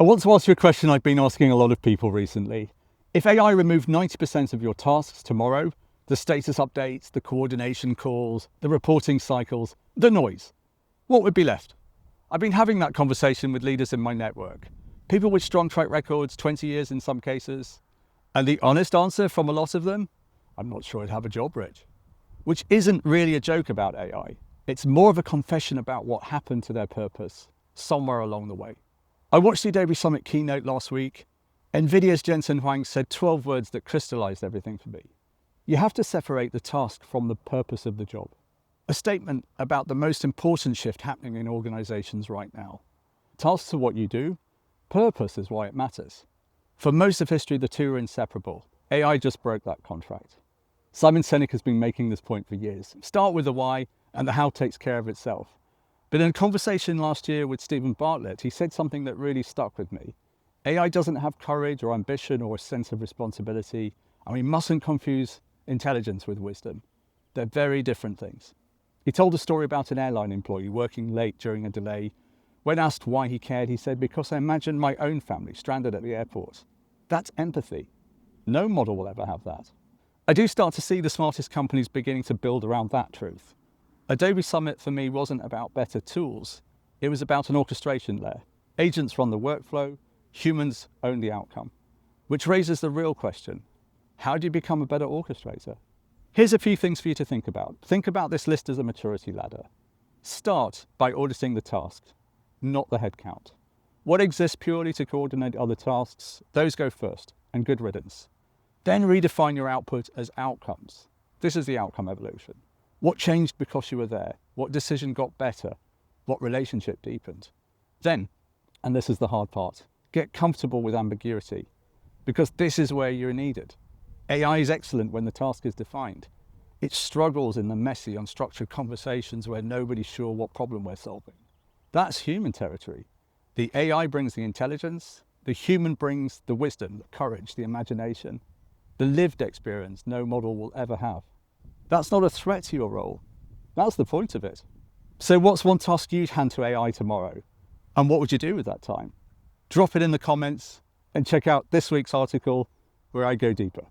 I want to ask you a question I've been asking a lot of people recently. If AI removed 90% of your tasks tomorrow, the status updates, the coordination calls, the reporting cycles, the noise, what would be left? I've been having that conversation with leaders in my network, people with strong track records, 20 years in some cases, and the honest answer from a lot of them, I'm not sure I'd have a job, Rich. Which isn't really a joke about AI. It's more of a confession about what happened to their purpose somewhere along the way. I watched the Adobe Summit keynote last week. NVIDIA's Jensen Huang said 12 words that crystallized everything for me. You have to separate the task from the purpose of the job. A statement about the most important shift happening in organizations right now. Tasks are what you do. Purpose is why it matters. For most of history, the two are inseparable. AI just broke that contract. Simon Sinek has been making this point for years. Start with the why, and the how takes care of itself. But in a conversation last year with Stephen Bartlett, he said something that really stuck with me. AI doesn't have courage or ambition or a sense of responsibility, and we mustn't confuse intelligence with wisdom. They're very different things. He told a story about an airline employee working late during a delay. When asked why he cared, he said, "Because I imagined my own family stranded at the airport." That's empathy. No model will ever have that. I do start to see the smartest companies beginning to build around that truth. Adobe Summit for me wasn't about better tools. It was about an orchestration layer. Agents run the workflow, humans own the outcome. Which raises the real question, how do you become a better orchestrator? Here's a few things for you to think about. Think about this list as a maturity ladder. Start by auditing the tasks, not the headcount. What exists purely to coordinate other tasks, those go first, and good riddance. Then redefine your output as outcomes. This is the outcome evolution. What changed because you were there? What decision got better? What relationship deepened? Then, and this is the hard part, get comfortable with ambiguity, because this is where you're needed. AI is excellent when the task is defined. It struggles in the messy, unstructured conversations where nobody's sure what problem we're solving. That's human territory. The AI brings the intelligence, the human brings the wisdom, the courage, the imagination, the lived experience no model will ever have. That's not a threat to your role. That's the point of it. So what's one task you'd hand to AI tomorrow? And what would you do with that time? Drop it in the comments and check out this week's article where I go deeper.